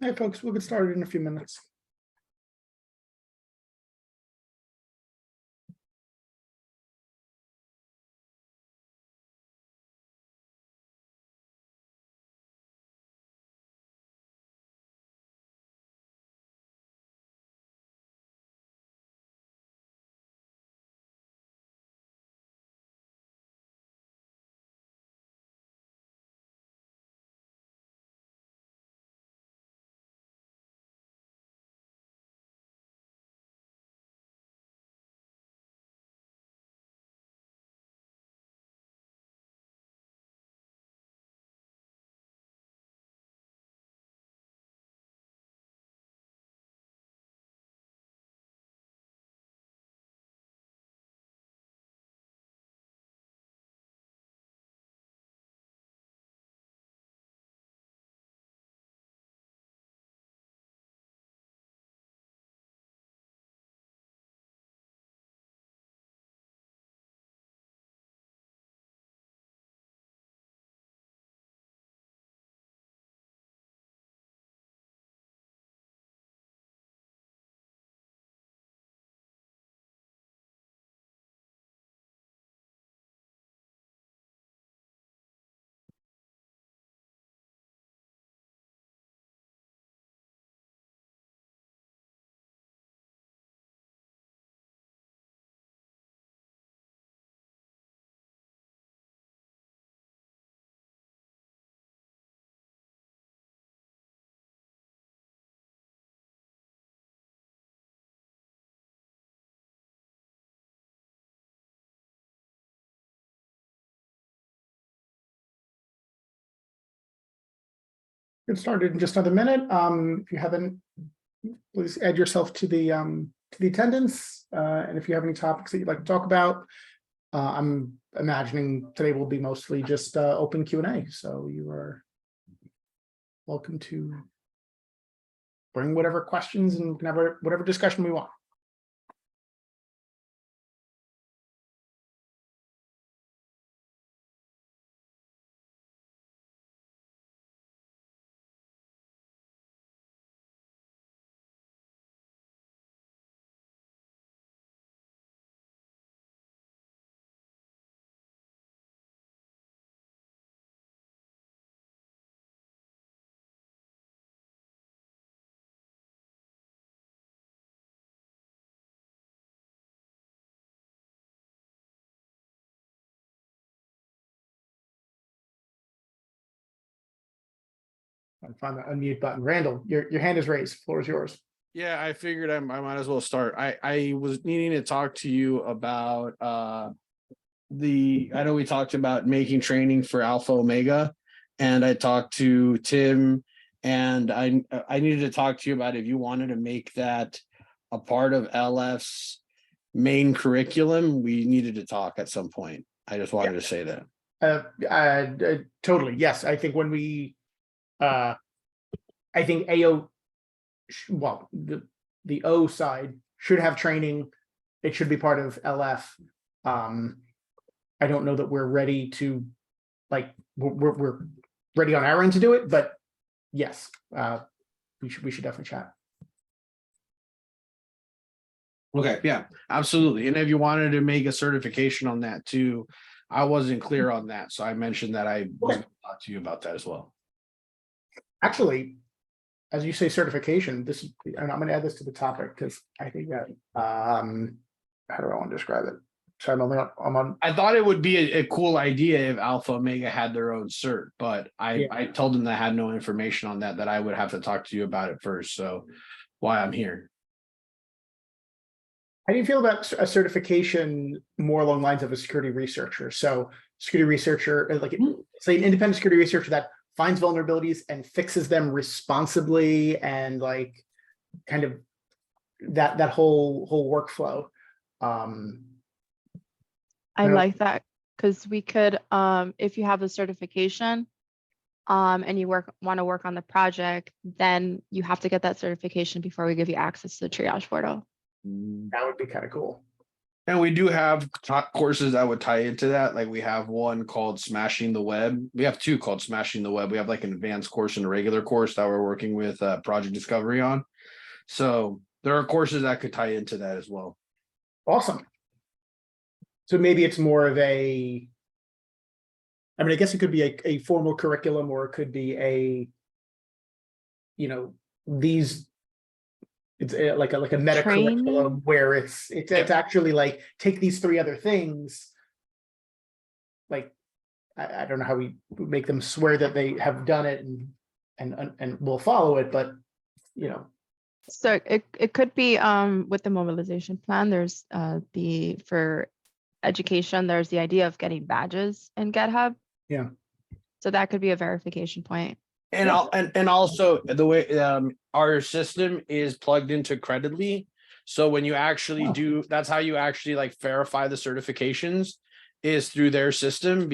Hey, folks, we'll get started in a few minutes. Get started in just another minute. If you haven't, please add yourself to the attendance. And if you have any topics that you'd like to talk about, I'm imagining today will be mostly just open Q&A. So you are welcome to bring whatever questions and we can have whatever discussion we want. Find the unmute button. Randall, your hand is raised. Floor is yours. Yeah, I figured I might as well start. I was needing to talk to you about I know we talked about making training for Alpha Omega, and I talked to Tim, and I needed to talk to you about if you wanted to make that a part of LF's main curriculum. We needed to talk at some point. I just wanted to say that. Totally. Yes. I think when we I think AO, well, the O side should have training. It should be part of LF. I don't know that we're ready to, like, we're ready on our end to do it, but yes, we should definitely chat. Okay, yeah, absolutely. And if you wanted to make a certification on that too, I wasn't clear on that. So I mentioned that I was going to talk to you about that as well. Actually, as you say, certification, and I'm going to add this to the topic because I think that, how do I want to describe it? So I'm on. I thought it would be a cool idea if Alpha Omega had their own cert, but I told them that I had no information on that I would have to talk to you about it first. So why I'm here. How do you feel about a certification more along the lines of a security researcher? So security researcher, like say an independent security researcher that finds vulnerabilities and fixes them responsibly, and like kind of that whole workflow. I like that, because we could, if you have a certification, and you want to work on the project, then you have to get that certification before we give you access to the triage portal. That would be kind of cool. And we do have courses that would tie into that. Like we have one called Smashing the Web. We have two called Smashing the Web. We have like an advanced course and a regular course that we're working with Project Discovery on. So there are courses that could tie into that as well. Awesome. So maybe it's more of a, I mean, I guess it could be a formal curriculum, or it could be a, you know, these, it's like a meta Training? curriculum where it's actually like, take these three other things. Like, I don't know how we make them swear that they have done it and will follow it, but you know. So it could be with the mobilization plan, there's for education, there's the idea of getting badges in GitHub. Yeah. So that could be a verification point. And and also the way our system is plugged into Creditly. So when you actually do, that's how you actually like verify the certifications, is through their system.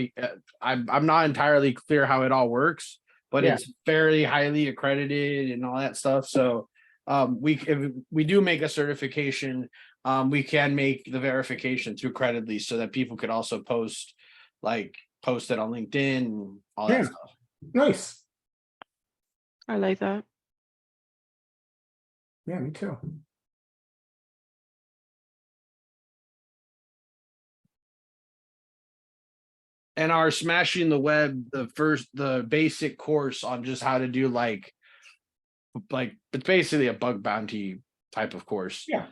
I'm not entirely clear how it all works, but it's fairly highly accredited and all that stuff. So if we do make a certification, we can make the verification through Creditly so that people could also post it on LinkedIn and all that stuff. Nice. I like that. Yeah, me too. And our Smashing the Web, the basic course on just how to do like it's basically a bug bounty type of course. Yeah.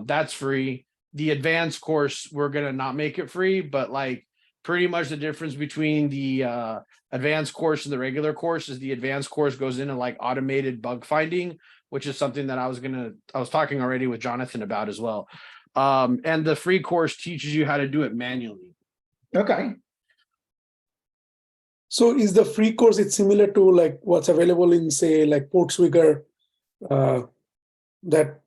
That's free. The advanced course, we're gonna not make it free, but like pretty much the difference between the advanced course and the regular course is the advanced course goes into like automated bug finding, which is something that I was talking already with Jonathan about as well. And the free course teaches you how to do it manually. Okay. So is the free course, it's similar to like what's available in say like Portswigger that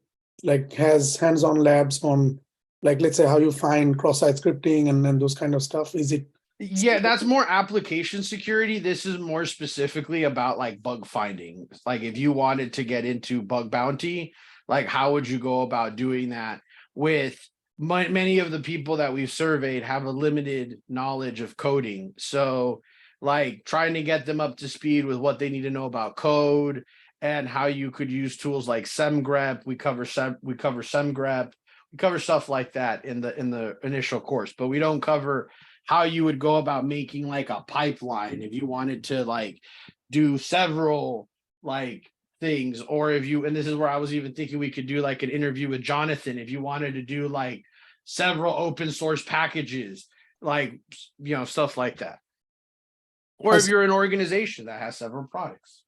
like has hands-on labs on like, let's say how you find cross-site scripting and then those kind of stuff? Is it? Yeah, that's more application security. This is more specifically about like bug finding. Like if you wanted to get into bug bounty, like how would you go about doing that? With many of the people that we've surveyed have a limited knowledge of coding. So like trying to get them up to speed with what they need to know about code and how you could use tools like SemGrep. We cover SemGrep. We cover stuff like that in the initial course, but we don't cover how you would go about making like a pipeline if you wanted to like do several like things, or if you, and this is where I was even thinking we could do like an interview with Jonathan if you wanted to do like several open source packages, like, you know, stuff like that. Or if you're an organization that has several products,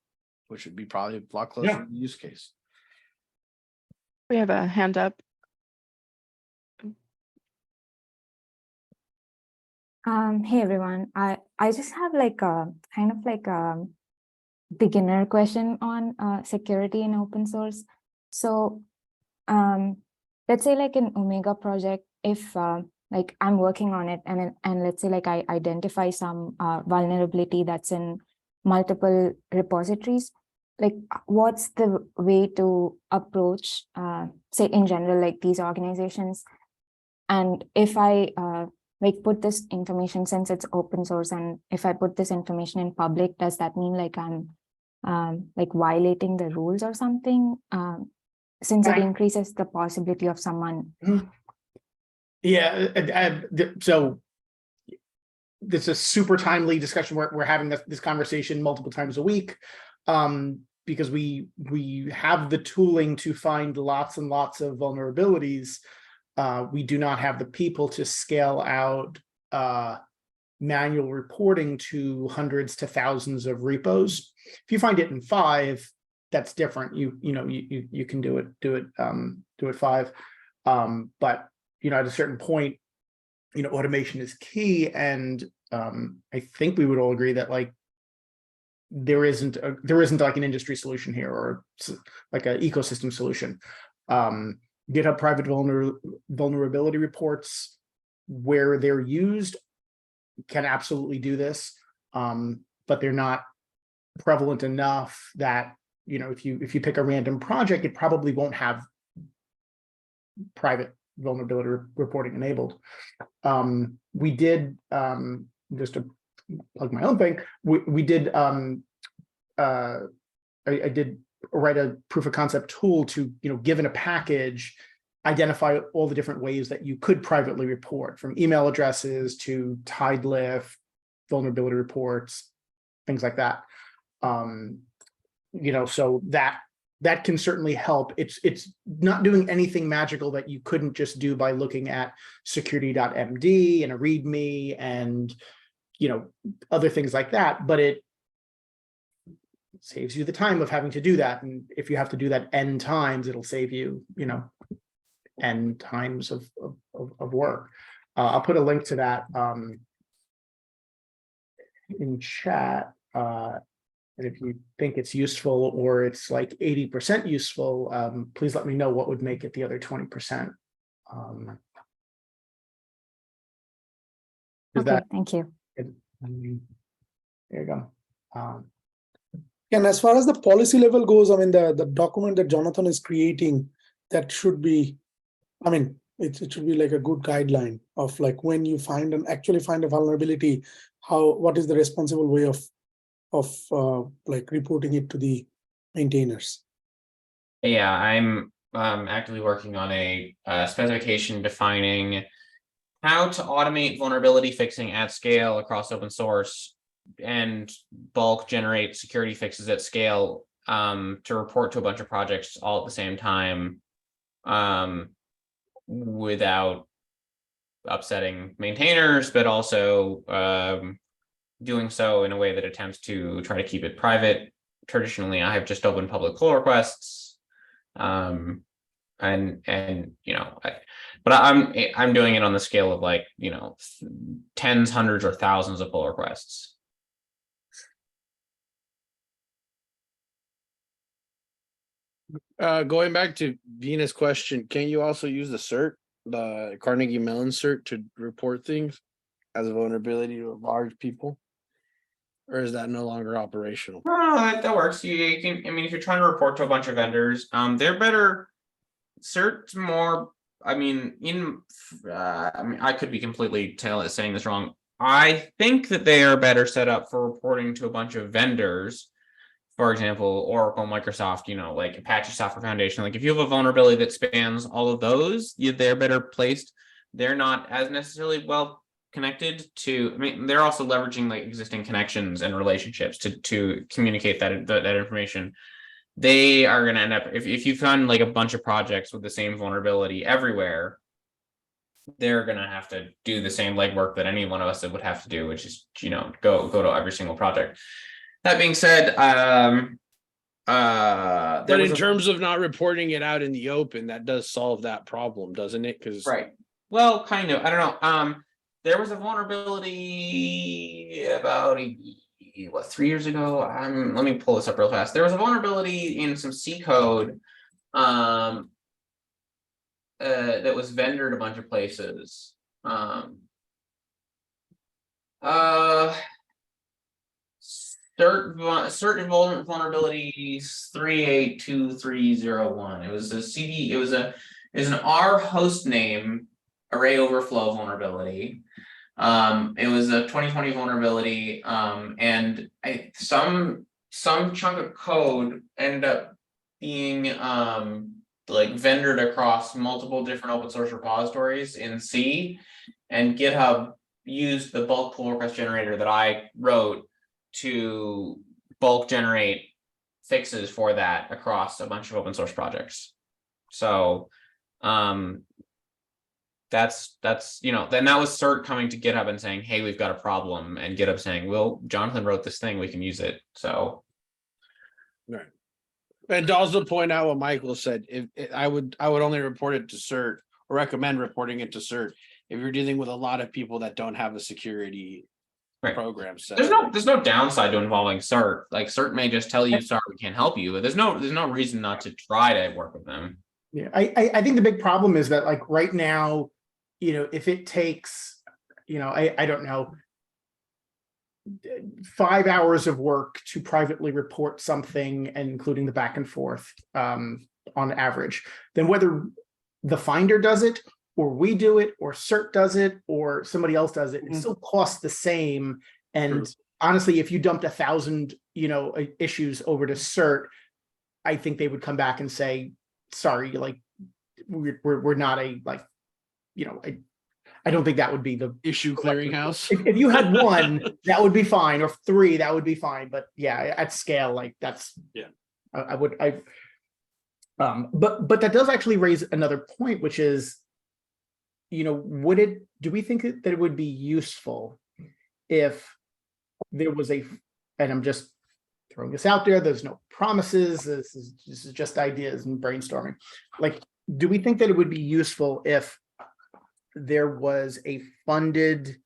which would be probably a lot closer to the use case. We have a hand up. Hey everyone, I just have like a kind of like a beginner question on security in open source. So let's say like an Omega project, if like I'm working on it and let's say like I identify some vulnerability that's in multiple repositories, like what's the way to approach say in general like these organizations? And if I like put this information, since it's open source, and if I put this information in public, does that mean like I'm like violating the rules or something? Since it increases the possibility of someone. Yeah, so this is a super timely discussion. We're having this conversation multiple times a week, because we have the tooling to find lots and lots of vulnerabilities. We do not have the people to scale out manual reporting to hundreds to thousands of repos. If you find it in 5, that's different. You can do it 5. But at a certain point, automation is key, and I think we would all agree that like there isn't like an industry solution here, or like an ecosystem solution. GitHub private vulnerability reports, where they're used, can absolutely do this, but they're not prevalent enough that if you pick a random project, it probably won't have private vulnerability reporting enabled. We did, just to plug my own thing, we did, I did write a proof of concept tool to, given a package, identify all the different ways that you could privately report, from email addresses to tide lift, vulnerability reports, things like that. So that can certainly help. It's not doing anything magical that you couldn't just do by looking at security.md and a README and other things like that, but it saves you the time of having to do that. And if you have to do that n times, it'll save you, n times of work. I'll put a link to that in chat. And if you think it's useful or it's like 80% useful, please let me know what would make it the other 20%. Okay, thank you. There you go. And as far as the policy level goes, I mean, the document that Jonathan is creating, that should be, I mean, it should be like a good guideline of like when you actually find a vulnerability, what is the responsible way of like reporting it to the maintainers. Yeah, I'm actively working on a specification defining how to automate vulnerability fixing at scale across open source and bulk generate security fixes at scale to report to a bunch of projects all at the same time without upsetting maintainers, but also doing so in a way that attempts to try to keep it private. Traditionally, I have just opened public pull requests, but I'm doing it on the scale of like tens, hundreds, or thousands of pull requests. Going back to Venus' question, can you also use the CERT, the Carnegie Mellon CERT, to report things as a vulnerability to large people? Or is that no longer operational? No, that works. You can, I mean, if you're trying to report to a bunch of vendors, they're better. CERT's more, I mean, I could be completely saying this wrong. I think that they are better set up for reporting to a bunch of vendors. For example, Oracle, Microsoft, like Apache Software Foundation. Like if you have a vulnerability that spans all of those, they're better placed. They're not as necessarily well connected to, I mean, they're also leveraging like existing connections and relationships to communicate that information. They are going to end up, if you find like a bunch of projects with the same vulnerability everywhere, they're going to have to do the same legwork that any one of us would have to do, which is, go to every single project. That being said, but in terms of not reporting it out in the open, that does solve that problem, doesn't it? Because right. Well, kind of. I don't know. There was a vulnerability about 3 years ago. Let me pull this up real fast. There was a vulnerability in some C code that was vendored a bunch of places. Certain vulnerabilities 382301. It was a CD. It was an R host name array overflow vulnerability. It was a 2020 vulnerability, and some chunk of code ended up being like vendored across multiple different open source repositories in C, and GitHub used the bulk pull request generator that I wrote to bulk generate fixes for that across a bunch of open source projects. So that's then that was CERT coming to GitHub and saying, hey, we've got a problem, and GitHub saying, well, Jonathan wrote this thing, we can use it. So right. And to also point out what Michael said, I would only report it to CERT, or recommend reporting it to CERT if you're dealing with a lot of people that don't have a security program set. There's no downside to involving CERT. Like CERT may just tell you, sorry, we can't help you, but there's no reason not to try to work with them. Yeah, I think the big problem is that like right now, if it takes, I don't know, 5 hours of work to privately report something, including the back and forth on average, then whether the finder does it or we do it, or CERT does it, or somebody else does it, it Mhm. still costs the same. And True. honestly, if you dumped 1,000, issues over to CERT, I think they would come back and say, sorry, like, we're not a, like, I don't think that would be the, Issue clearinghouse. if you had one, that would be fine, or 3, that would be fine, but yeah, at scale, like, that's. Yeah. But that does actually raise another point, which is, do we think that it would be useful if there was and I'm just throwing this out there, there's no promises, this is just ideas and brainstorming. Like, do we think that it would be useful if there was a funded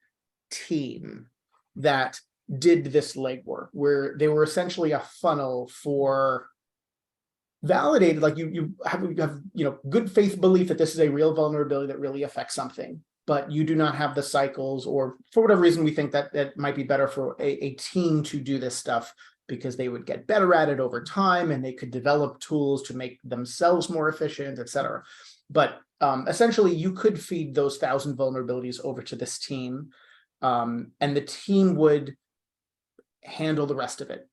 team that did this legwork, where they were essentially a funnel for validated, like you have good faith belief that this is a real vulnerability that really affects something, but you do not have the cycles, or for whatever reason we think that it might be better for a team to do this stuff, because they would get better at it over time and they could develop tools to make themselves more efficient, etc. But essentially you could feed those 1,000 vulnerabilities over to this team, and the team would handle the rest of it,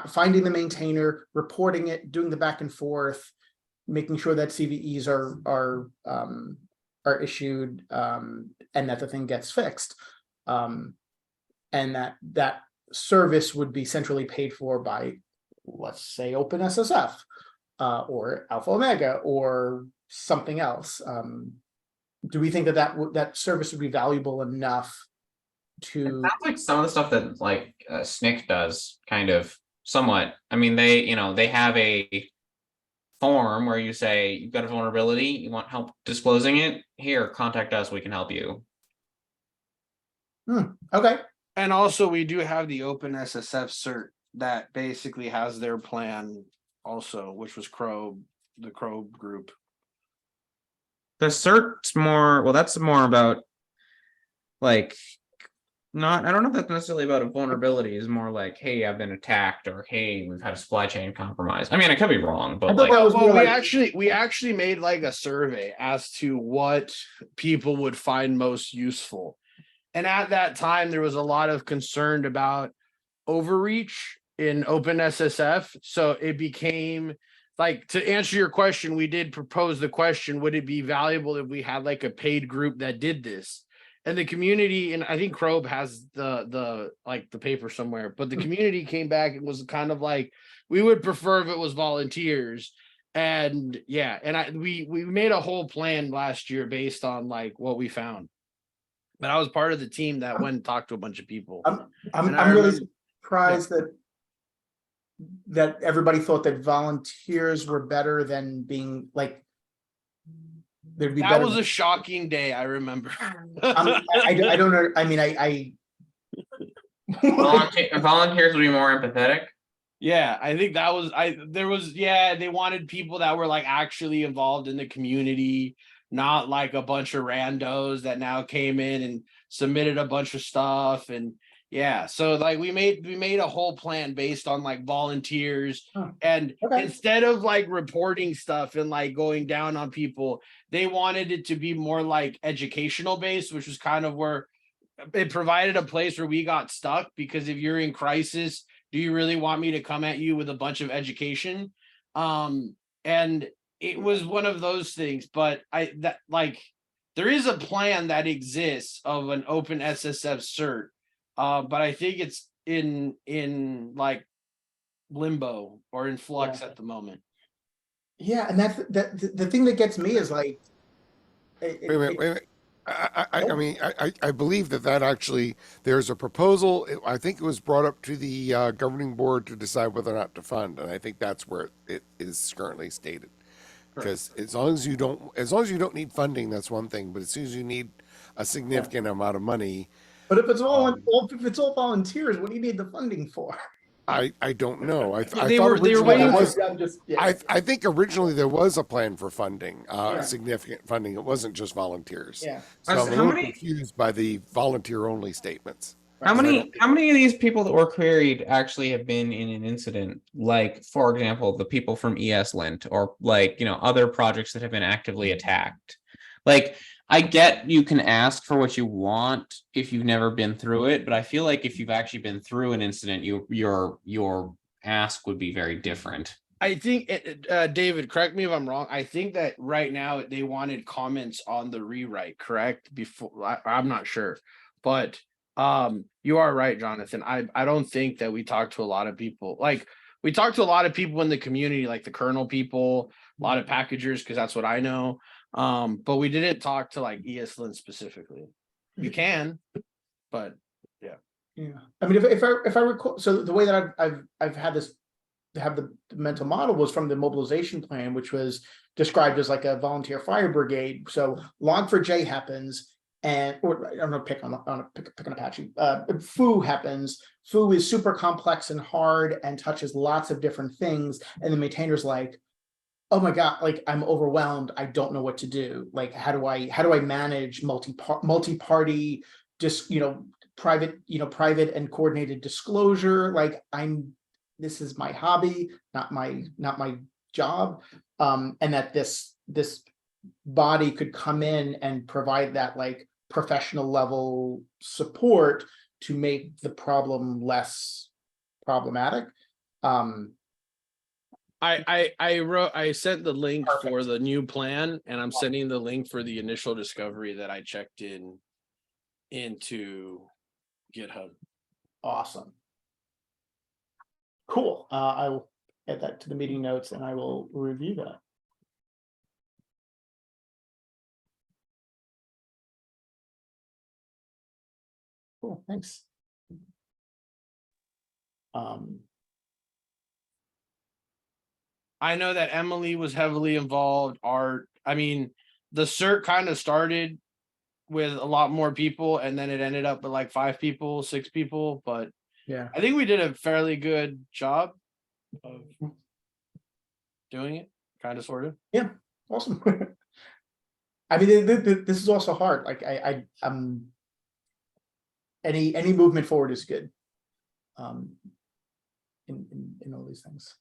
finding the maintainer, reporting it, doing the back and forth, making sure that CVEs are issued, and that the thing gets fixed, and that service would be centrally paid for by, let's say, OpenSSF, or Alpha Omega, or something else. Do we think that service would be valuable enough It to? sounds like some of the stuff that like SNCC does, kind of somewhat. I mean, they have a form where you say you've got a vulnerability, you want help disclosing it. Here, contact us, we can help you. Okay. And also we do have the OpenSSF cert that basically has their plan also, which was the Crow group. The cert's more, well, that's more about like, I don't know if that's necessarily about a vulnerability. It's more like, hey, I've been attacked, or hey, we've had a supply chain compromise. I mean, I could be wrong, I but thought like, that was Well, more we like, actually made like a survey as to what people would find most useful. And at that time, there was a lot of concern about overreach in OpenSSF. So it became like, to answer your question, we did propose the question, would it be valuable if we had like a paid group that did this? And the community, and I think Crobe has the paper somewhere, but the community came back and was kind of like, we would prefer if it was volunteers. And yeah, and we made a whole plan last year based on like what we found. But I was part of the team that went and talked to a bunch of people. And I I'm really remember- surprised that everybody thought that volunteers were better than being like, there'd be That better. was a shocking day, I remember. I don't know. I mean, I volunteers would be more empathetic. Yeah, I think that was they wanted people that were like actually involved in the community, not like a bunch of randos that now came in and submitted a bunch of stuff. And yeah, so like we made a whole plan based on like volunteers. And Okay. instead of like reporting stuff and like going down on people, they wanted it to be more like educational based, which was kind of where it provided a place where we got stuck, because if you're in crisis, do you really want me to come at you with a bunch of education? And it was one of those things, but there is a plan that exists of an OpenSSF cert, but I think it's in like limbo or in flux Yeah. at the moment. yeah, and that's the thing that gets me is like, Wait a minute. I mean, I believe that actually there's a proposal. I think it was brought up to the governing board to decide whether or not to fund, and I think that's where it is currently stated. Because as long as you don't need funding, that's one thing. But as soon as you need a significant amount of money, But if it's all volunteers, what do you need the funding for? I don't know. I They thought were originally waiting there for- was. I think originally there was a plan for funding, significant funding. It wasn't just volunteers. Yeah. So I'm a How little many- confused by the volunteer only statements. How many of these people that were queried actually have been in an incident? Like, for example, the people from ESLint, or like, other projects that have been actively attacked. Like, I get you can ask for what you want if you've never been through it, but I feel like if you've actually been through an incident, your ask would be very different. I think, David, correct me if I'm wrong. I think that right now they wanted comments on the rewrite, correct? Before I'm not sure, but you are right, Jonathan. I don't think that we talked to a lot of people. Like we talked to a lot of people in the community, like the kernel people, a lot of packagers, because that's what I know. But we didn't talk to like ESLint specifically. You can, but Yeah. I mean, if I recall, so the way that I've had this have the mental model was from the mobilization plan, which was described as like a volunteer fire brigade. So Log4j happens, and or I'm gonna pick on Apache. Foo happens. Foo is super complex and hard and touches lots of different things, and the maintainer's like, oh my god, like I'm overwhelmed. I don't know what to do. Like, how do I manage multi-party, just private and coordinated disclosure? Like this is my hobby, not my job. And that this body could come in and provide that like professional level support to make the problem less problematic. I sent the link for Perfect. the new plan, and I'm sending the link for the initial discovery that I checked into GitHub. Awesome. Cool. I will add that to the meeting notes and I will review that. Cool, thanks. I know that Emily was heavily involved. I mean, the CERT kind of started with a lot more people, and then it ended up with like 5 people, 6 people. But Yeah. I think we did a fairly good job of doing it, kind of, sort of. Yeah, awesome. I mean, this is also hard. Like any movement forward is good. In all these things.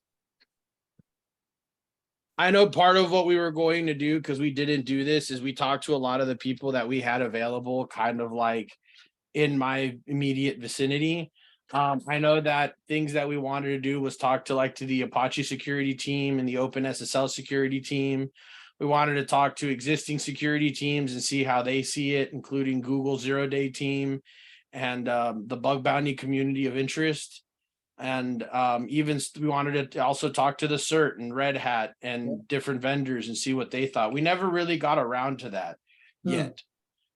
I know part of what we were going to do, because we didn't do this, is we talked to a lot of the people that we had available, kind of like in my immediate vicinity. I know that things that we wanted to do was talk to the Apache security team and the OpenSSL security team. We wanted to talk to existing security teams and see how they see it, including Google 0-day team and the bug bounty community of interest. And even we wanted to also talk to the CERT and Red Hat and different vendors and see what they thought. We never really got around to that yet.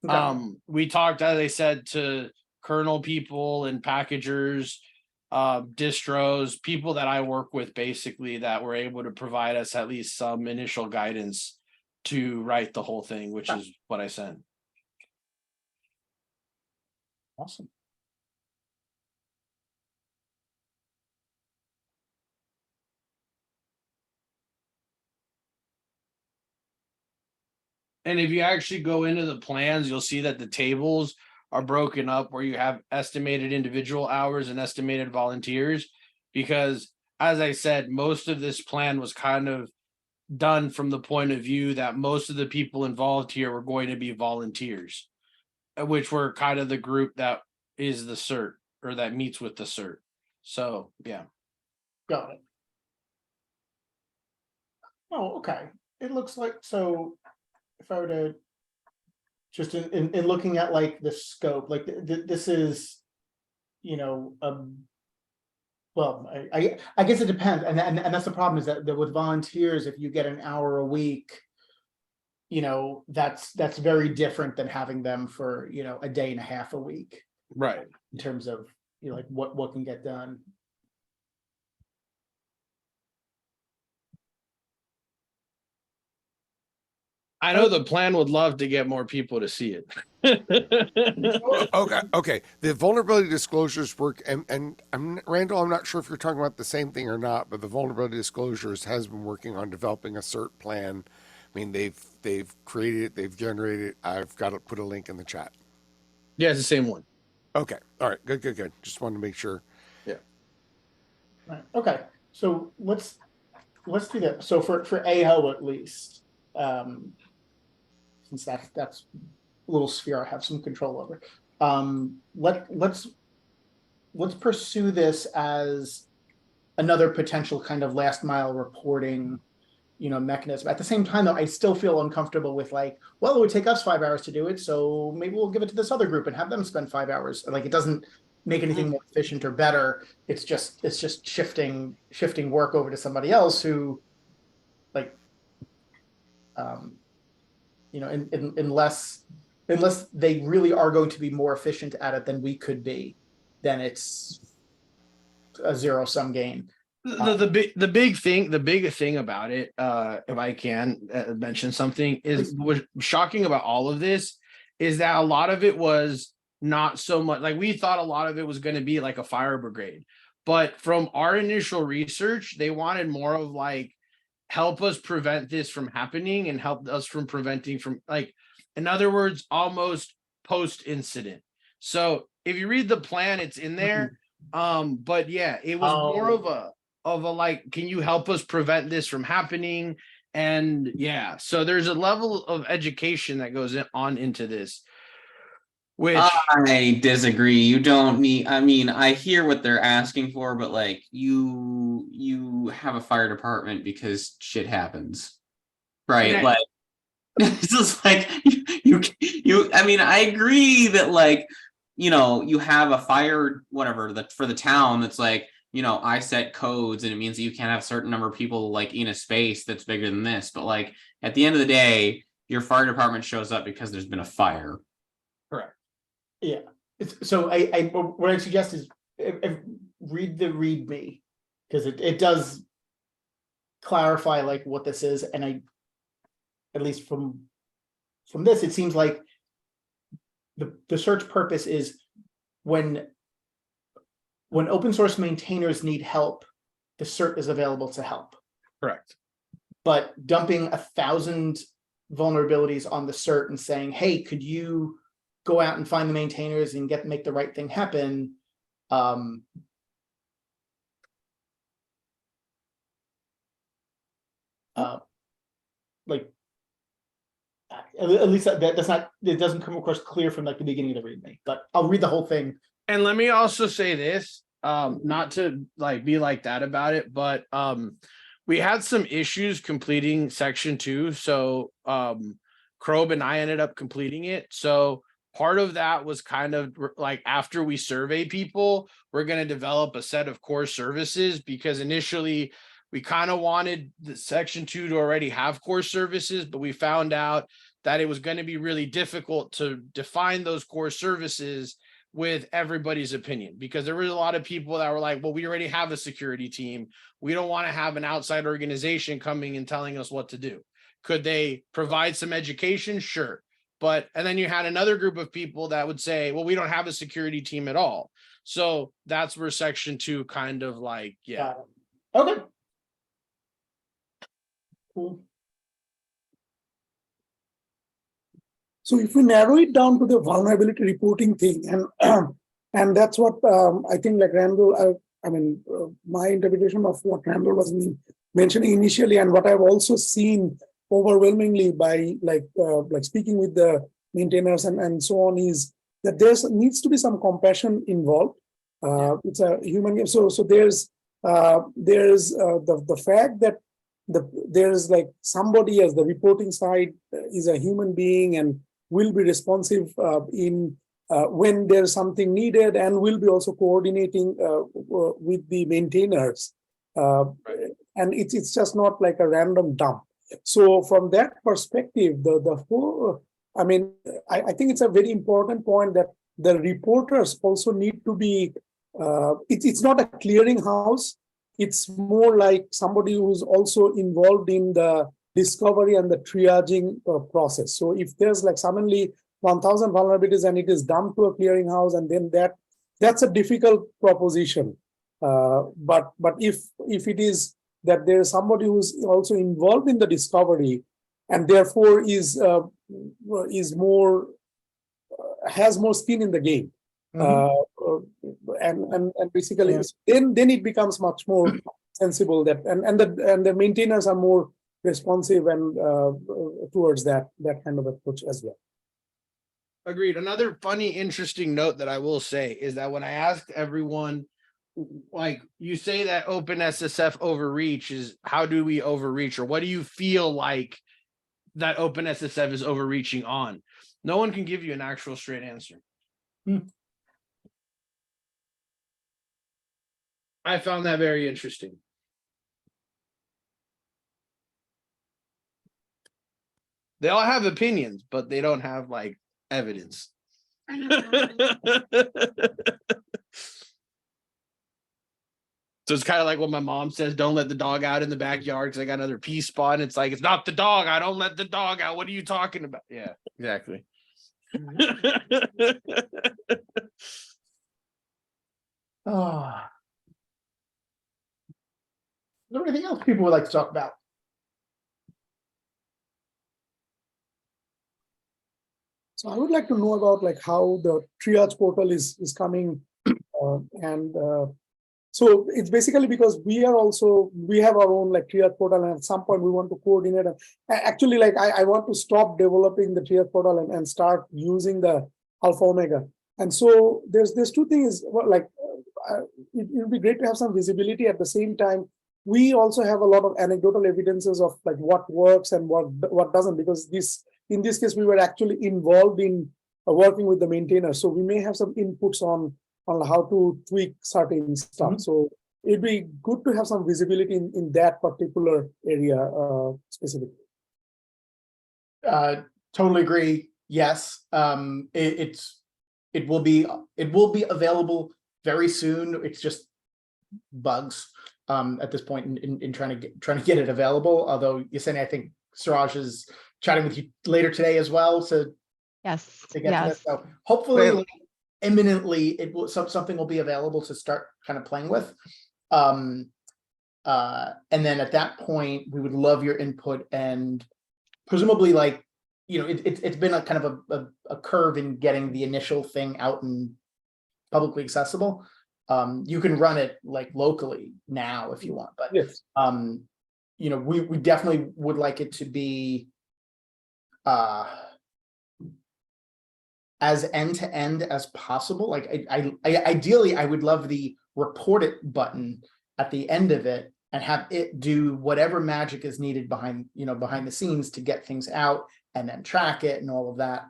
Okay. We talked, as I said, to kernel people and packagers, distros, people that I work with, basically, that were able to provide us at least some initial guidance to write the whole thing, which is what I sent. Awesome. And if you actually go into the plans, you'll see that the tables are broken up where you have estimated individual hours and estimated volunteers. Because, as I said, most of this plan was kind of done from the point of view that most of the people involved here were going to be volunteers, which were kind of the group that is the CERT, or that meets with the CERT. So, yeah. Got it. Oh, okay. It looks like, so if I were to just in looking at like the scope, like this is, well, I guess it depends, and that's the problem, is that with volunteers, if you get an hour a week, that's very different than having them for a day and a half a week, Right. in terms of like what can get done. I know the plan would love to get more people to see it. Okay. The vulnerability disclosures work, and Randall, I'm not sure if you're talking about the same thing or not, but the vulnerability disclosures has been working on developing a CERT plan. I mean, they've created it, they've generated it. I've got to put a link in the chat. Yeah, it's the same one. Okay. All right. Good. Just wanted to make sure. Yeah. Right. Okay. So let's do that. So for AHO at least, since that's a little sphere I have some control over. Let's pursue this as another potential kind of last mile reporting, mechanism. At the same time, though, I still feel uncomfortable with like, well, it would take us 5 hours to do it, so maybe we'll give it to this other group and have them spend 5 hours. Like, it doesn't make anything more efficient or better. It's just shifting work over to somebody else who, like, unless they really are going to be more efficient at it than we could be, then it's a zero-sum game. The big thing about it, if I can mention something, is what's shocking about all of this is that a lot of it was not so much like we thought. A lot of it was going to be like a fire brigade, but from our initial research, they wanted more of like, help us prevent this from happening and help us from preventing from, like, in other words, almost post incident. So if you read the plan, it's in there. But yeah, it was more of a like, can you help us prevent this from happening? And yeah, so there's a level of education that goes on into this, which I disagree. You don't need, I mean, I hear what they're asking for, but like you have a fire department because shit happens. Right? Like it's just like you I mean, I agree that like, you have a fire whatever for the town that's like, I set codes and it means that you can't have a certain number of people like in a space that's bigger than this. But like at the end of the day, your fire department shows up because there's been a fire. correct. Yeah. So what I suggest is read the README, because it does clarify like what this is, and at least from this, it seems like the search purpose is when open source maintainers need help, the cert is available to help. Correct. But dumping 1,000 vulnerabilities on the cert and saying, hey, could you go out and find the maintainers and make the right thing happen? Like, at least that's not, it doesn't come across clear from like the beginning of the README, but I'll read the whole thing. And let me also say this, not to like be like that about it, but we had some issues completing section 2. So Krob and I ended up completing it. So part of that was kind of like, after we survey people, we're going to develop a set of core services, because initially we kind of wanted the section 2 to already have core services, but we found out that it was going to be really difficult to define those core services with everybody's opinion, because there was a lot of people that were like, well, we already have a security team. We don't want to have an outside organization coming and telling us what to do. Could they provide some education? Sure. But, and then you had another group of people that would say, well, we don't have a security team at all. So that's where section 2 kind of like, yeah. Okay. Cool. So if we narrow it down to the vulnerability reporting thing, and that's what I think, like Randall, my interpretation of what Randall was mentioning initially, and what I've also seen overwhelmingly by like speaking with the maintainers and so on, is that there needs to be some compassion involved. It's a human game. So there's the fact that there's like somebody as the reporting side is a human being and will be responsive in when there's something needed, and will be also coordinating with the maintainers. And it's just not like a random dump. So from that perspective, the whole, I think it's a very important point that the reporters also need to be, it's not a clearinghouse. It's more like somebody who's also involved in the discovery and the triaging process. So if there's like suddenly 1,000 vulnerabilities and it is dumped to a clearinghouse, and then that's a difficult proposition. But if it is that there is somebody who's also involved in the discovery and therefore is more has more skin in the game, and basically then it becomes much more sensible that and the maintainers are more responsive and towards that kind of approach as well. Agreed. Another funny, interesting note that I will say is that when I asked everyone, like, you say that OpenSSF overreach is, how do we overreach, or what do you feel like that OpenSSF is overreaching on? No one can give you an actual straight answer. I found that very interesting. They all have opinions, but they don't have like evidence. So it's kind of like when my mom says, don't let the dog out in the backyard because I got another pee spot. And it's like, it's not the dog. I don't let the dog out. What are you talking about? Yeah, exactly. Oh. Is there anything else people would like to talk about? So I would like to know about like how the triage portal is coming, so it's basically because we have our own like triage portal, and at some point we want to coordinate. Actually, like I want to stop developing the triage portal and start using the Alpha Omega. And so there's two things. Like it would be great to have some visibility. At the same time, we also have a lot of anecdotal evidences of like what works and what doesn't, because in this case we were actually involved in working with the maintainer, so we may have some inputs on how to tweak certain stuff. So it'd be good to have some visibility in that particular area specifically. Totally agree. Yes, it will be available very soon. It's just bugs at this point in trying to get it available. Although Yesenia, I think Suraj is chatting with you later today as well. So Yes. to get to Yes. this. So hopefully, like, imminently, something will be available to start kind of playing with. And then at that point, we would love your input, and presumably, like, you know, it's been a kind of a curve in getting the initial thing out and publicly accessible. You can run it like locally now if you want, but yes, you know, we definitely would like it to be as end-to-end as possible. Like I ideally I would love the report it button at the end of it and have it do whatever magic is needed behind the scenes to get things out and then track it and all of that.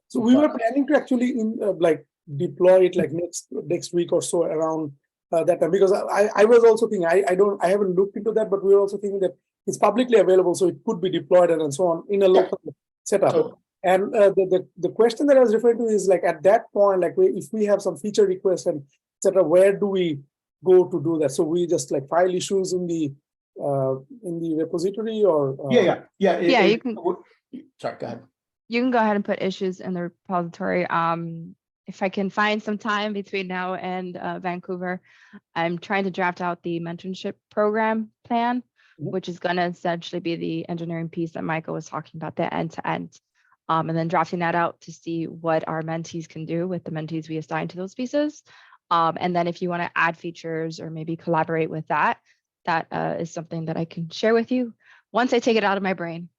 so we were planning to actually like deploy it like next week or so around that time, because I was also thinking I haven't looked into that, but we were also thinking that it's publicly available, so it could be deployed and so on in a local setup. So, and the question that I was referring to is like at that point, like if we have some feature requests and etc., where do we go to do that? So we just like file issues in the repository, or You can. Sorry, go ahead. You can go ahead and put issues in the repository. If I can find some time between now and Vancouver, I'm trying to draft out the mentorship program plan, which is going to essentially be the engineering piece that Michael was talking about, the end-to-end. And then drafting that out to see what our mentees can do with the mentees we assign to those pieces. And then if you want to add features or maybe collaborate with that, that is something that I can share with you once I take it out of my brain.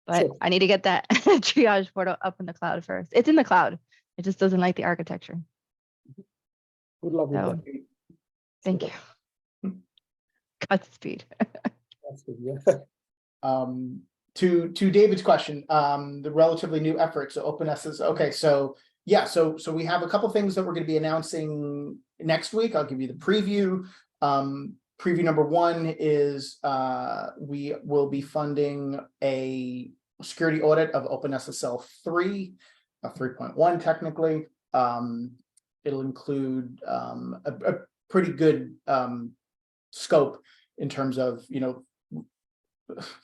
But Sure. I need to get that triage portal up in the cloud first. It's in the cloud. It just doesn't like the architecture. good luck with So, that. thank you. Godspeed. That's good, yeah. To David's question, the relatively new effort. So OpenSSF. Okay, so yeah, so we have a couple things that we're going to be announcing next week. I'll give you the preview. Preview number one is we will be funding a security audit of OpenSSL 3, 3.1 technically. It'll include a pretty good scope in terms of, you know,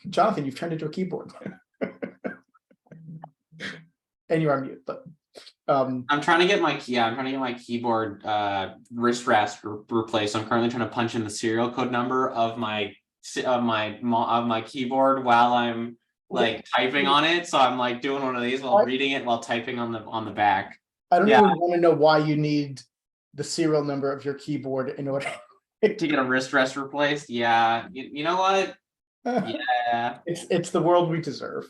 Jonathan, you've turned into a keyboard. And you're on mute, but I'm trying to get my keyboard wrist rest replaced. I'm currently trying to punch in the serial code number of my keyboard while I'm like typing on it. So I'm like doing one of these while reading it while typing on the back. I don't even want to know why you need the serial number of your keyboard in order to get a wrist rest replaced. Yeah, you know what? Yeah. It's the world we deserve.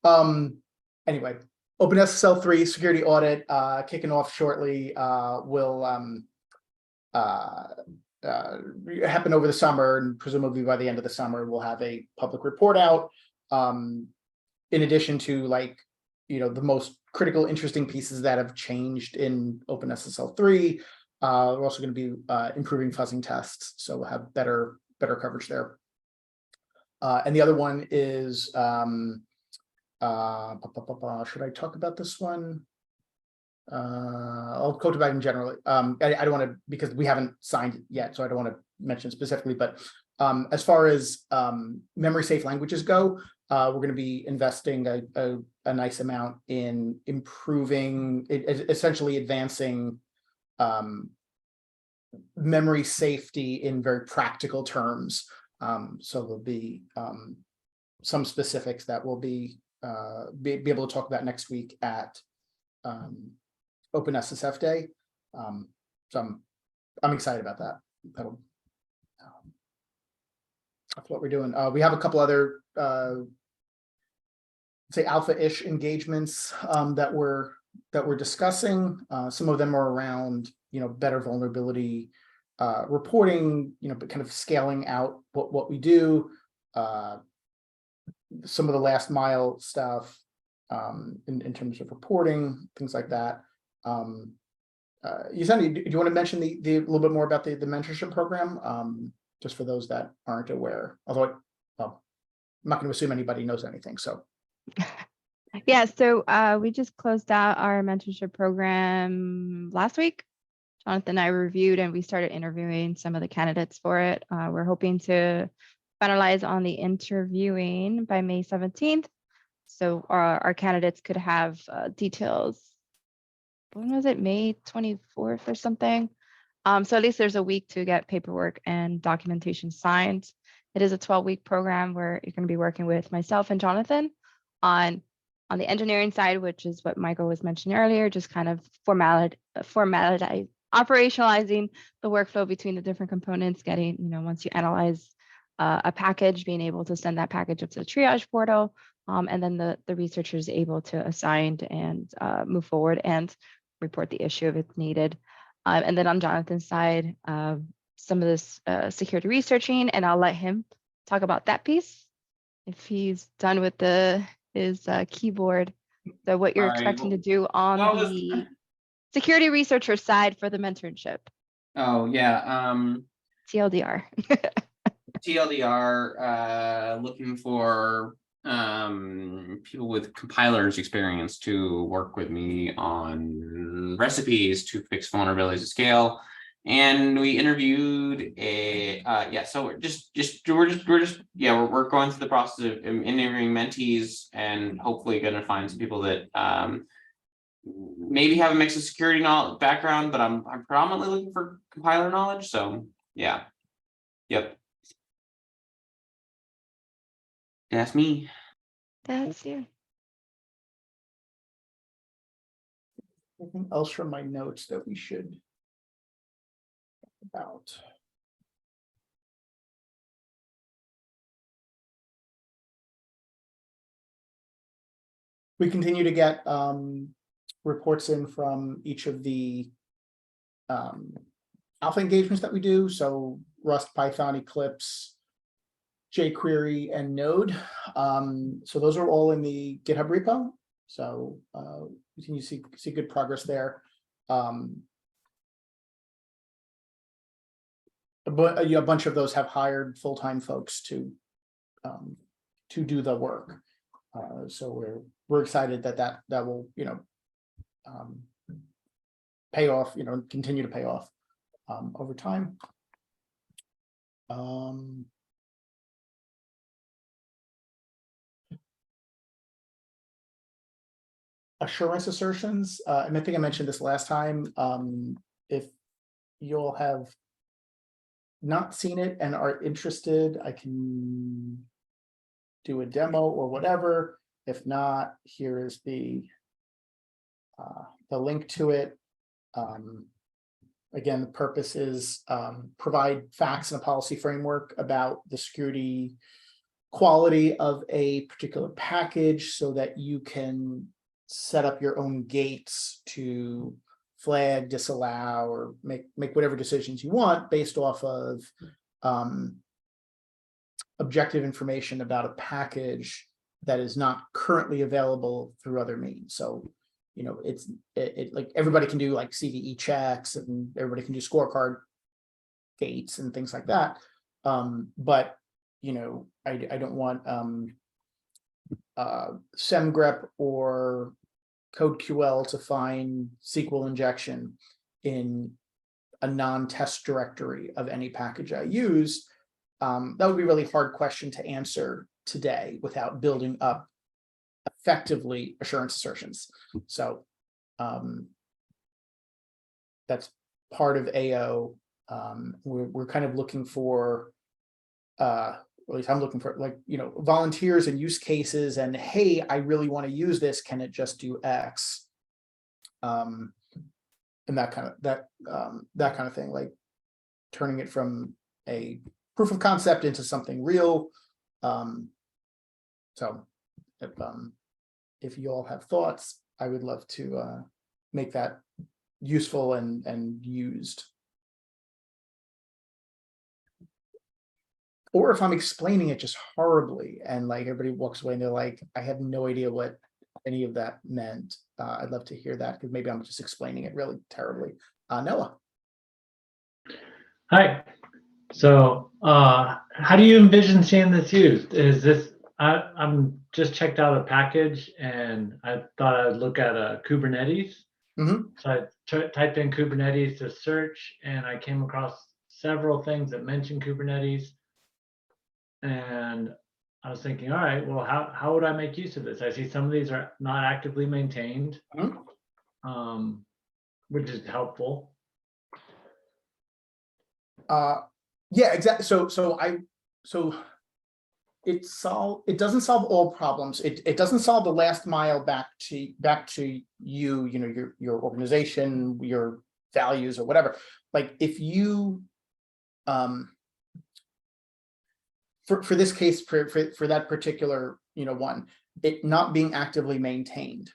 Anyway, OpenSSL 3 security audit kicking off shortly. Will happen over the summer, and presumably by the end of the summer, we'll have a public report out. In addition to, like, the most critical, interesting pieces that have changed in OpenSSL 3. We're also going to be improving fuzzing tests, so we'll have better coverage there. And the other one is, should I talk about this one? I'll go to that in general. I don't want to, because we haven't signed it yet, so I don't want to mention specifically, but as far as memory safe languages go, we're going to be investing a nice amount in improving, essentially advancing memory safety in very practical terms. So there'll be some specifics that we'll be able to talk about next week at OpenSSF Day. So I'm excited about that. That's what we're doing. We have a couple other say alpha-ish engagements that we're discussing. Some of them are around better vulnerability reporting, but kind of scaling out what we do. Some of the last mile stuff in terms of reporting, things like that. Yaseni, do you want to mention the a little bit more about the mentorship program, just for those that aren't aware? Although, well, I'm not going to assume anybody knows anything. So, yeah. So we just closed out our mentorship program last week. Jonathan and I reviewed, and we started interviewing some of the candidates for it. We're hoping to finalize on the interviewing by May 17th. So our candidates could have details. When was it? May 24th or something. So at least there's a week to get paperwork and documentation signed. It is a 12-week program where you're going to be working with myself and Jonathan on the engineering side, which is what Michael was mentioning earlier, just kind of operationalizing the workflow between the different components, getting, once you analyze a package, being able to send that package up to the triage portal, and then the researcher is able to assign and move forward and report the issue if it's needed. And then on Jonathan's side, some of this security researching, and I'll let him talk about that piece if he's done with his keyboard. So what you're expecting to do on the security researcher side for the mentorship. Oh yeah. TLDR. TLDR, looking for people with compilers experience to work with me on recipes to fix vulnerabilities at scale. And we interviewed so we're going through the process of interviewing mentees, and hopefully going to find some people that maybe have a mix of security knowledge background, but I'm predominantly looking for compiler knowledge. So yeah. Yep. That's me. That's you. anything else from my notes that we should talk about? We continue to get reports in from each of the alpha engagements that we do. So Rust, Python, Eclipse, jQuery, and Node. So those are all in the GitHub repo. So we can see good progress there. But a bunch of those have hired full-time folks to do the work. So we're excited that will pay off, continue to pay off over time. Assurance assertions, and I think I mentioned this last time. If you'll have not seen it and are interested, I can do a demo or whatever. If not, here is the link to it. Again, the purpose is provide facts and a policy framework about the security quality of a particular package so that you can set up your own gates to flag, disallow, or make whatever decisions you want based off of objective information about a package that is not currently available through other means. So, you know, it like everybody can do like CVE checks and everybody can do scorecard gates and things like that. But, you know, I don't want SemGrep or CodeQL to find SQL injection in a non-test directory of any package I use. That would be a really hard question to answer today without building up effectively assurance assertions. So that's part of AO. We're kind of looking for, at least I'm looking for, like, you know, volunteers and use cases and, hey, I really want to use this. Can it just do X? And that kind of thing, like turning it from a proof of concept into something real. So if you all have thoughts, I would love to make that useful and used. Or if I'm explaining it just horribly and like everybody walks away and they're like, I have no idea what any of that meant. I'd love to hear that because maybe I'm just explaining it really terribly. Noah. Hi. So how do you envision seeing this used? Is this, I'm just checked out a package and I thought I'd look at a Kubernetes. Mm-hmm. So I typed in Kubernetes to search and I came across several things that mention Kubernetes. And I was thinking, all right, well, how would I make use of this? I see some of these are not actively maintained, which is helpful. Yeah, exactly. So it doesn't solve all problems. It doesn't solve the last mile back to you know, your organization, your values or whatever. Like if you for this case, for that particular, you know, one, it not being actively maintained,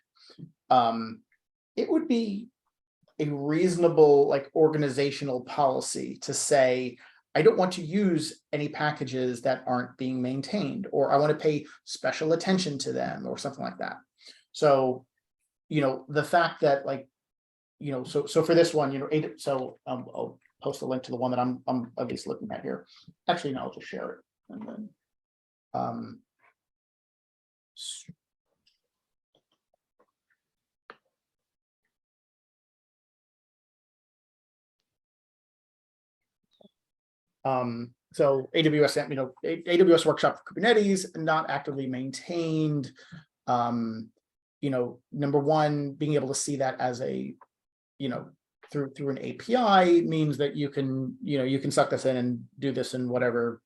it would be a reasonable, like, organizational policy to say, I don't want to use any packages that aren't being maintained, or I want to pay special attention to them or something like that. So, you know, the fact that, like, you know, so for this one, you know, I'll post a link to the one that I'm at least looking at here. Actually, no, I'll just share it. And then so AWS, you know, AWS workshop for Kubernetes, not actively maintained. You know, number one, being able to see that as a, you know, through an API means that you can, you know, you can suck this in and do this in whatever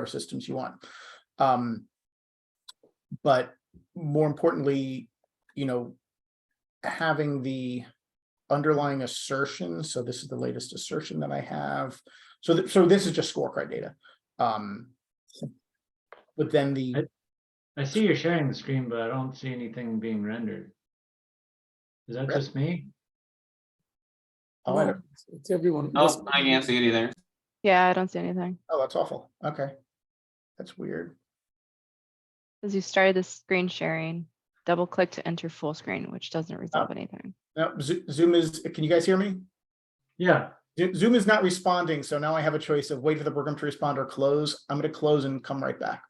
systems you want. But more importantly, you know, having the underlying assertion. So this is the latest assertion that I have. So this is just scorecard data. But then I see you're sharing the screen, but I don't see anything being rendered. Is that just me? Oh, I don't. It's everyone. Oh, I can't see it either. Yeah, I don't see anything. Oh, that's awful. Okay, that's weird. As you started the screen sharing, double click to enter full screen, which doesn't resolve anything. Now, Zoom is. Can you guys hear me? Yeah. Zoom is not responding, so now I have a choice of wait for the program to respond or close. I'm going to close and come right back.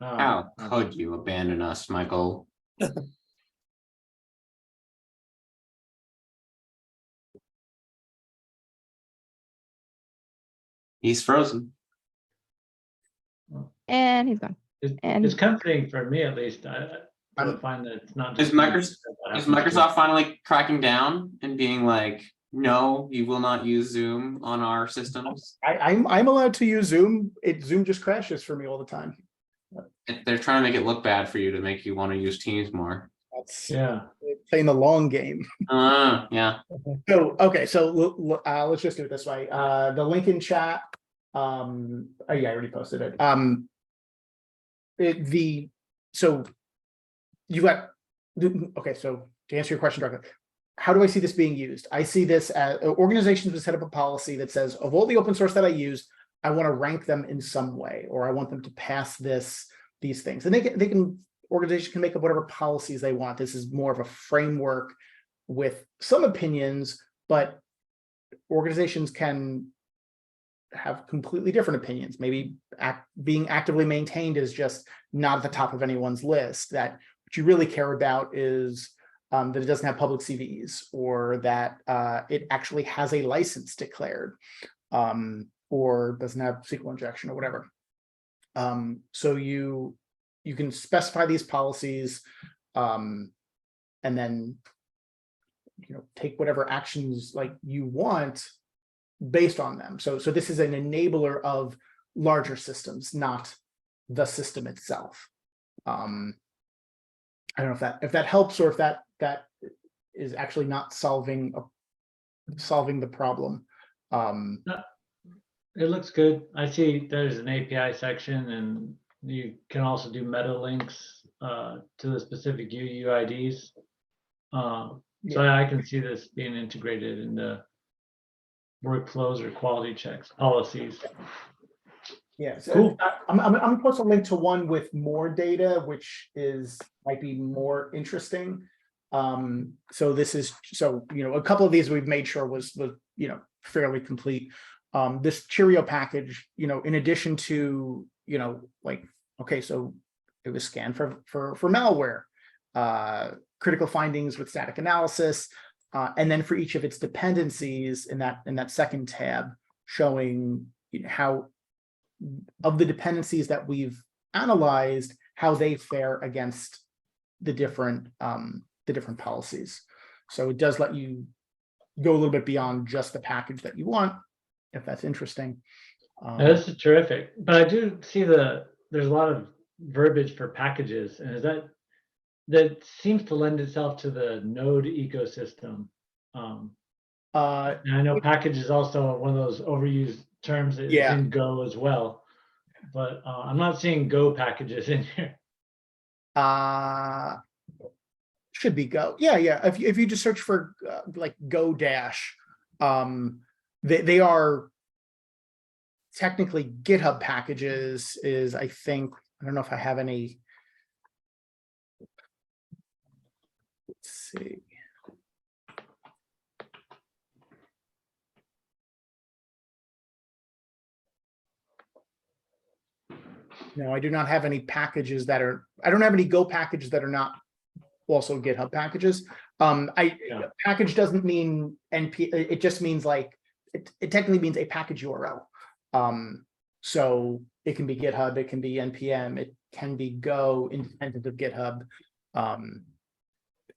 How could you abandon us, Michael? He's frozen. And he's gone. It's comforting for me, at least. I find that it's not. Is Microsoft finally cracking down and being like, no, you will not use Zoom on our systems? I'm allowed to use Zoom. Zoom just crashes for me all the time. They're trying to make it look bad for you to make you want to use Teams more. That's playing the long game. Yeah. So okay, so let's just do it this way. The link in chat. Oh yeah, I already posted it. So you got, okay, so to answer your question directly, how do I see this being used? I see this as organizations would set up a policy that says, of all the open source that I use, I want to rank them in some way, or I want them to pass these things. And organizations can make up whatever policies they want. This is more of a framework with some opinions, but organizations can have completely different opinions. Maybe being actively maintained is just not at the top of anyone's list. That what you really care about is that it doesn't have public CVEs, or that it actually has a license declared, or doesn't have SQL injection or whatever. So you can specify these policies, and then take whatever actions like you want based on them. So this is an enabler of larger systems, not the system itself. I don't know if that helps, or if that is actually not solving the problem. It looks good. I see there's an API section, and you can also do meta links to the specific UUIDs. So I can see this being integrated into workflows or quality checks, policies. Yeah, so Cool. I'm supposed to link to one with more data, which might be more interesting. So this is a couple of these we've made sure was fairly complete. This Cheerio package, in addition to okay, so it was scanned for malware, critical findings with static analysis, and then for each of its dependencies in that second tab, showing how of the dependencies that we've analyzed, how they fare against the different policies. So it does let you go a little bit beyond just the package that you want, if that's interesting. This is terrific, but I do see there's a lot of verbiage for packages, and that seems to lend itself to the Node ecosystem. And I know package is also one of those overused terms that is in Go as well, but I'm not seeing Go packages in here. Should be Go. Yeah. If you just search for like Go dash, they are technically GitHub packages. I don't know if I have any. Let's see. No, I do not have any packages I don't have any Go packages that are not also GitHub packages. Package doesn't mean NP, it just means it technically means a package URL. So it can be GitHub, it can be NPM, it can be Go independent of GitHub.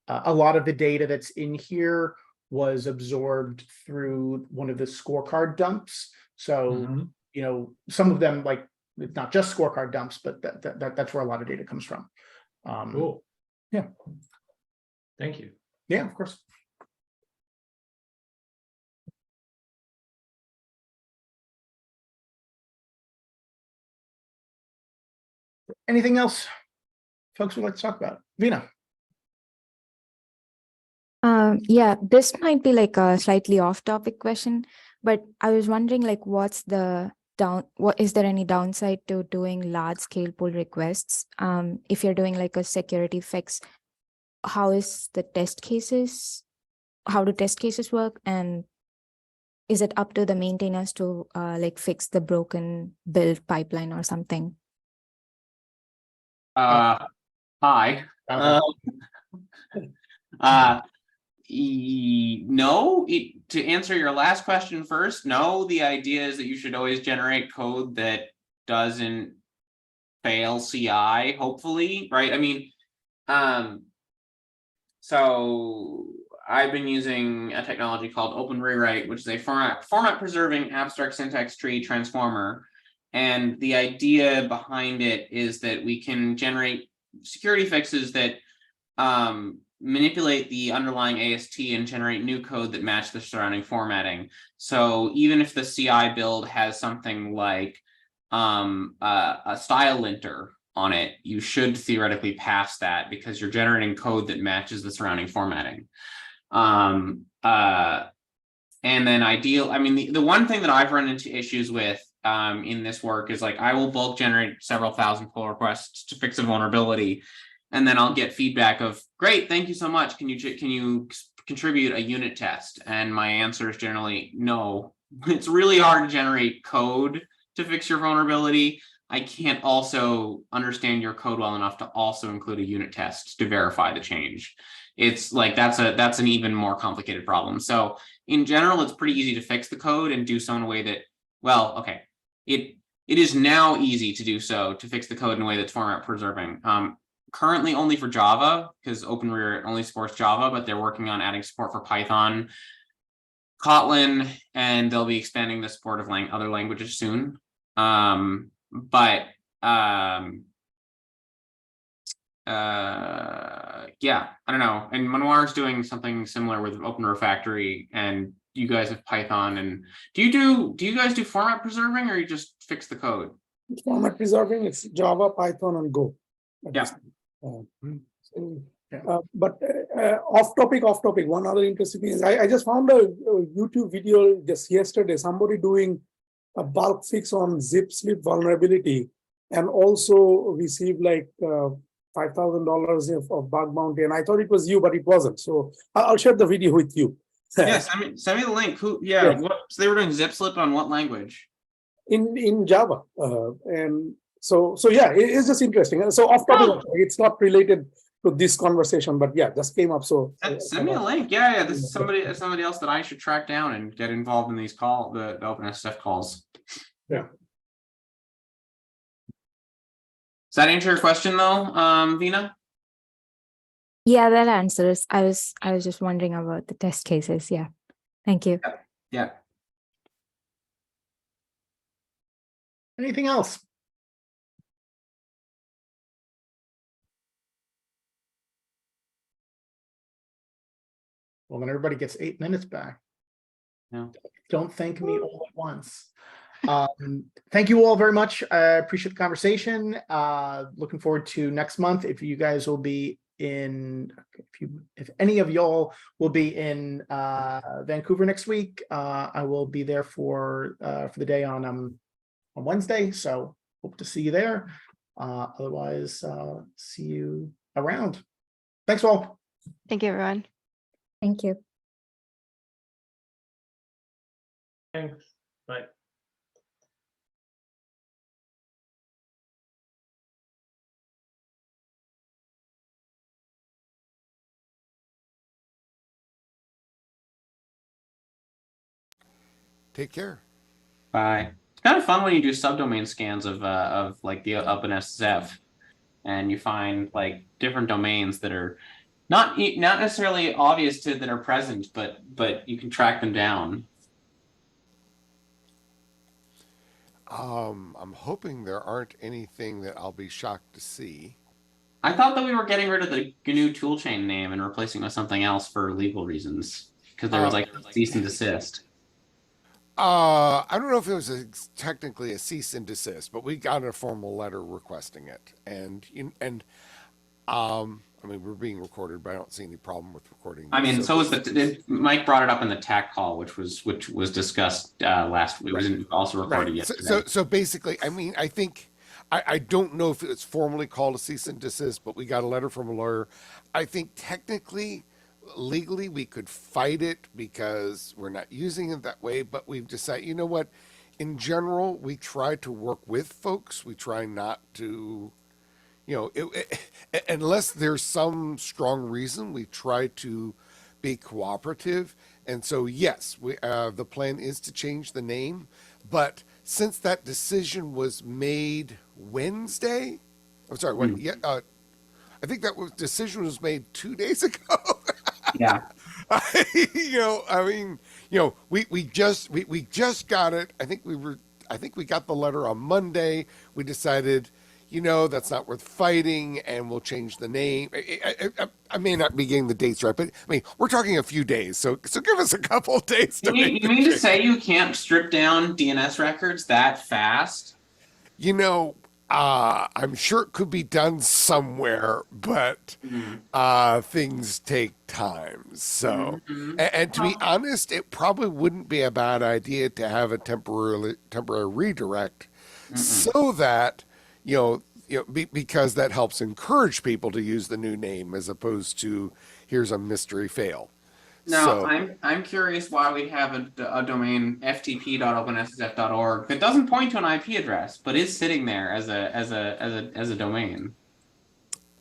A lot of the data that's in here was absorbed through one of the scorecard dumps. So, some of them, it's not just scorecard dumps, but that's where a lot of data comes from. Cool. Yeah. Thank you. Yeah, of course. Anything else folks would like to talk about? Vina. Yeah, this might be like a slightly off-topic question, but I was wondering, what is there any downside to doing large-scale pull requests? If you're doing a security fix, how do test cases work, and is it up to the maintainers to fix the broken build pipeline or something? Hi. No, to answer your last question first, no, the idea is that you should always generate code that doesn't fail CI, hopefully, right? I mean, so I've been using a technology called Open Rewrite, which is a format preserving abstract syntax tree transformer. And the idea behind it is that we can generate security fixes that manipulate the underlying AST and generate new code that match the surrounding formatting. So even if the CI build has something like a style linter on it, you should theoretically pass that because you're generating code that matches the surrounding formatting. And then I mean, the one thing that I've run into issues with in this work is like I will bulk generate several thousand pull requests to fix a vulnerability, and then I'll get feedback of, great, thank you so much. Can you contribute a unit test? And my answer is generally no. It's really hard to generate code to fix your vulnerability. I can't also understand your code well enough to also include a unit test to verify the change. It's like that's an even more complicated problem. So in general, it's pretty easy to fix the code and do so in a way that, well, okay, it is now easy to do so, to fix the code in a way that's format preserving. Currently only for Java, because OpenRear only supports Java, but they're working on adding support for Python, Kotlin, and they'll be expanding the support of other languages soon. Yeah, I don't know. And Manoir's doing something similar with Open Refactory, and you guys have Python. And do you guys do format preserving, or you just fix the code? Format preserving, it's Java, Python, and Go. Yeah. But off topic, one other interesting thing is I just found a YouTube video just yesterday, somebody doing a bulk fix on zip slip vulnerability, and also received like $5,000 of bug bounty. And I thought it was you, but it wasn't. So I'll share the video with you. Yes, send me the link. Who? Yeah. Yes. So they were doing zip slip on what language? In Java, and so yeah, it's just interesting. So off topic, it's not related to this conversation, but yeah, just came up. So send me a link. Yeah, this is somebody else that I should track down and get involved in these the OpenSSF calls. Yeah. Does that answer your question though, Vina? Yeah, that answers. I was just wondering about the test cases. Yeah. Thank you. Yeah. Anything else? Well, then everybody gets 8 minutes back. No. Don't thank me all at once. Thank you all very much. I appreciate the conversation. Looking forward to next month. If you guys will be in, if any of y'all will be in Vancouver next week, I will be there for the day on Wednesday. So hope to see you there. Otherwise, see you around. Thanks all. Thank you, everyone. Thank you. Thanks. Bye. Take care. Bye. It's kind of fun when you do subdomain scans of like the OpenSSF, and you find like different domains that are not necessarily obvious to that are present, but you can track them down. I'm hoping there aren't anything that I'll be shocked to see. I thought that we were getting rid of the GNU toolchain name and replacing it with something else for legal reasons, because there was like cease and desist. I don't know if it was technically a cease and desist, but we got a formal letter requesting it, and I mean, we're being recorded, but I don't see any problem with recording. I mean, so was Mike brought it up in the TAC call, which was discussed last week. It was also recorded yesterday. So basically, I mean, I think I don't know if it's formally called a cease and desist, but we got a letter from a lawyer. I think technically, legally, we could fight it because we're not using it that way, but we've decided, you know what? In general, we try to work with folks. We try not to, unless there's some strong reason, we try to be cooperative. And so, yes, the plan is to change the name. But since that decision was made Wednesday, I'm sorry, I think that decision was made 2 days ago. Yeah. We just got it. I think we got the letter on Monday. We decided, that's not worth fighting, and we'll change the name. I may not be getting the dates right, but I mean, we're talking a few days, so give us a couple of days. You mean to say you can't strip down DNS records that fast? I'm sure it could be done somewhere, but things take time. So, and to be honest, it probably wouldn't be a bad idea to have a temporary redirect, so that because that helps encourage people to use the new name as opposed to here's a mystery fail. Now, So, I'm curious why we have a domain ftp.openssf.org that doesn't point to an IP address, but is sitting there as a domain.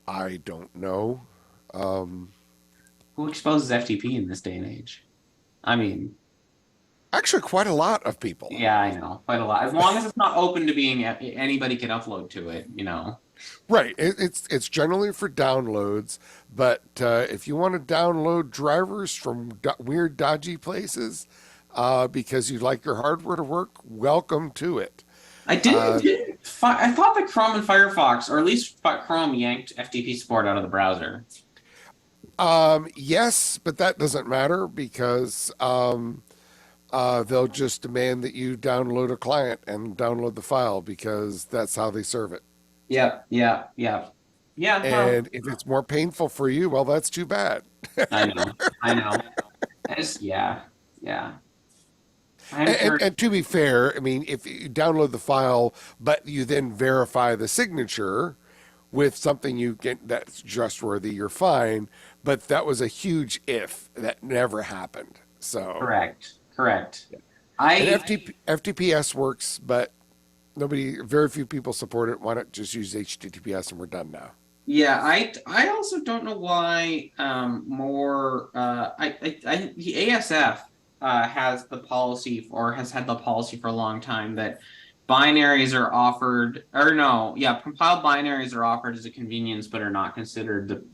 I don't know. Who exposes FTP in this day and age? I mean, Actually, quite a lot of people. yeah, I know, quite a lot. As long as it's not open to being anybody can upload to it, you know. Right. It's generally for downloads, but if you want to download drivers from weird, dodgy places because you'd like your hardware to work, welcome to it. I thought that Chrome and Firefox, or at least Chrome, yanked FTP support out of the browser. Yes, but that doesn't matter because they'll just demand that you download a client and download the file because that's how they serve it. Yeah. And if it's more painful for you, well, that's too bad. I know. Yeah. And to be fair, I mean, if you download the file, but you then verify the signature with something you get that's trustworthy, you're fine. But that was a huge if that never happened. So correct. And FTPS works, but very few people support it. Why not just use HTTPS and we're done now? Yeah, I also don't know why the ASF has the policy or has had the policy for a long time that binaries are offered, or no, yeah, compiled binaries are offered as a convenience but are not considered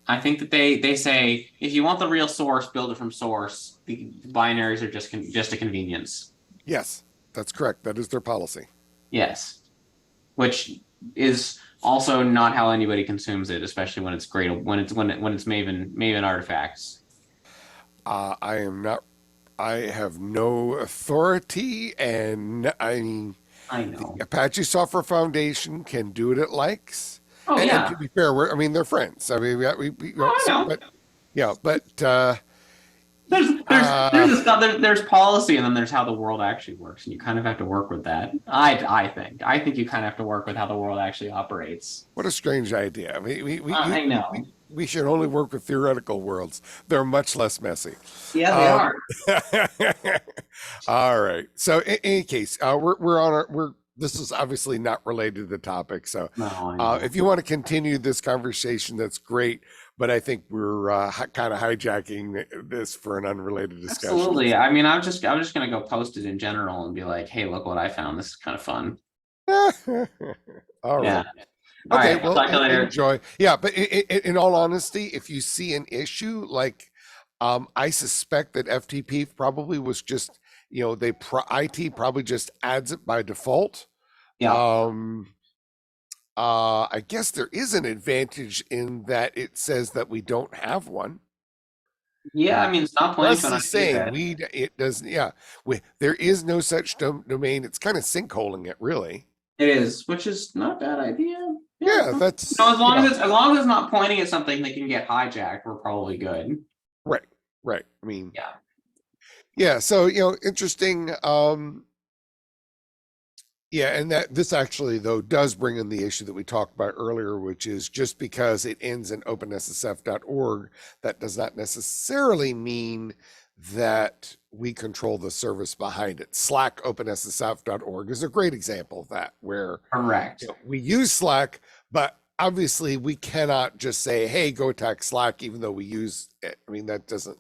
I think that they say if you want the real source, build it from source. The binaries are just a convenience. Yes, that's correct. That is their policy. Yes, which is also not how anybody consumes it, especially when it's Maven artifacts. I have no authority, and I mean, I know. the Apache Software Foundation can do what it likes. Oh, and yeah. to be fair, they're friends. I mean, we I know. There's policy, and then there's how the world actually works, and you kind of have to work with that. I think you kind of have to work with how the world actually operates. What a strange idea. I mean, I know. We should only work with theoretical worlds. They're much less messy. Yeah, they are. All right. So in any case, this is obviously not related to the topic. So if you want to continue this conversation, that's great. But I think we're kind of hijacking this for an unrelated discussion. Absolutely. I mean, I'm just going to go post it in general and be like, hey, look what I found. This is kind of fun. All right. Yeah. Okay, right, well, talk to you later. enjoy. Yeah, but in all honesty, if you see an issue, like I suspect that FTP probably was just, IT probably just adds it by default. Yeah. I guess there is an advantage in that it says that we don't have one. Yeah, I mean, it's not pointing to an the same. address. It doesn't. Yeah, there is no such domain. It's kind of sinkholing it, really. It is, which is not a bad idea. Yeah, that's as long as it's not pointing at something that can get hijacked, we're probably good. Right. I mean, yeah. So interesting. Yeah, and that this actually though does bring in the issue that we talked about earlier, which is just because it ends in openssf.org, that does not necessarily mean that we control the service behind it. Slack openssf.org is a great example of that, where correct we use Slack, but obviously we cannot just say, hey, go attack Slack, even though we use it. I mean, that doesn't.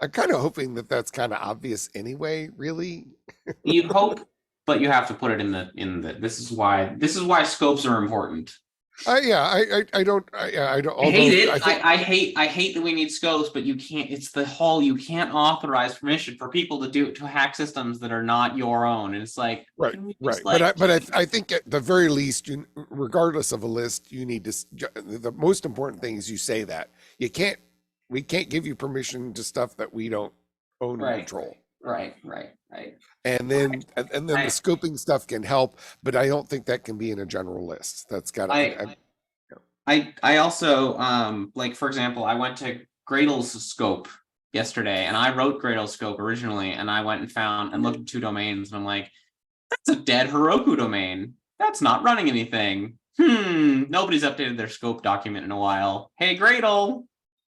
I'm kind of hoping that that's kind of obvious anyway, really. You hope, but you have to put it in the. This is why scopes are important. I don't. I hate it. I hate that we need scopes, but you can't. It's the whole. You can't authorize permission for people to hack systems that are not your own, and it's like right. But I think at the very least, regardless of a list, you need to. The most important thing is you say that we can't give you permission to stuff that we don't own and control. Right. Right. And then the I- scoping stuff can help, but I don't think that can be in a general list. That's got to. I also like, for example, I went to Gradle's scope yesterday, and I wrote Gradle's scope originally, and I went and found and looked at 2 domains, and I'm like, that's a dead Heroku domain. That's not running anything. Nobody's updated their scope document in a while. Hey, Gradle,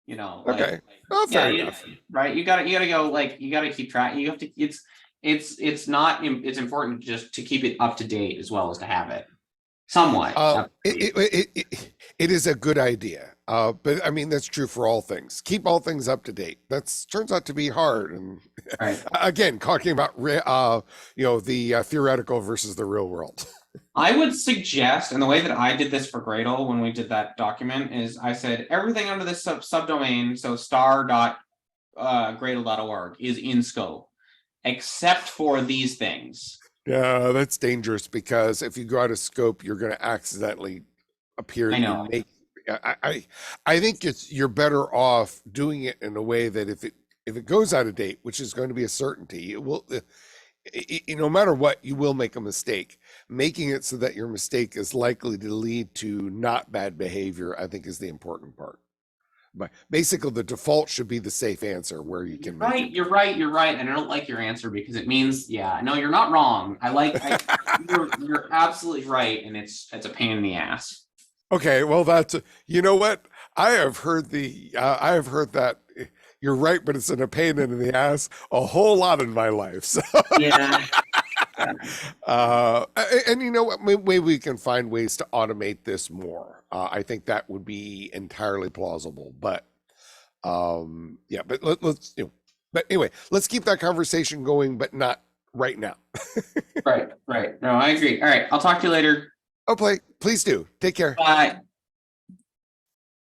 you know. Okay. Oh, fair enough. Right. You gotta go, like, you gotta keep track. You have to, it's not, it's important just to keep it up to date as well as to have it somewhat. It is a good idea. But I mean, that's true for all things. Keep all things up to date. That's turns out to be hard. And Right. again, talking about, the theoretical versus the real world. I would suggest, and the way that I did this for Gradle when we did that document is I said everything under this subdomain, so star.gradle.org is in scope, except for these things. Yeah, that's dangerous because if you go out of scope, you're going to accidentally appear. I know. I think you're better off doing it in a way that if it goes out of date, which is going to be a certainty, it will. No matter what, you will make a mistake. Making it so that your mistake is likely to lead to not bad behavior, I think, is the important part. But basically, the default should be the safe answer where you can. Right, you're right, and I don't like your answer because it means, no, you're not wrong. You're absolutely right, and it's a pain in the ass. Okay, well, you know what? I have heard that you're right, but it's a pain in the ass a whole lot in my life. So. Yeah. And you know what? Maybe we can find ways to automate this more. I think that would be entirely plausible. But but let's But anyway, let's keep that conversation going, but not right now. Right. No, I agree. All right, I'll talk to you later. Oh, please do. Take care. Bye.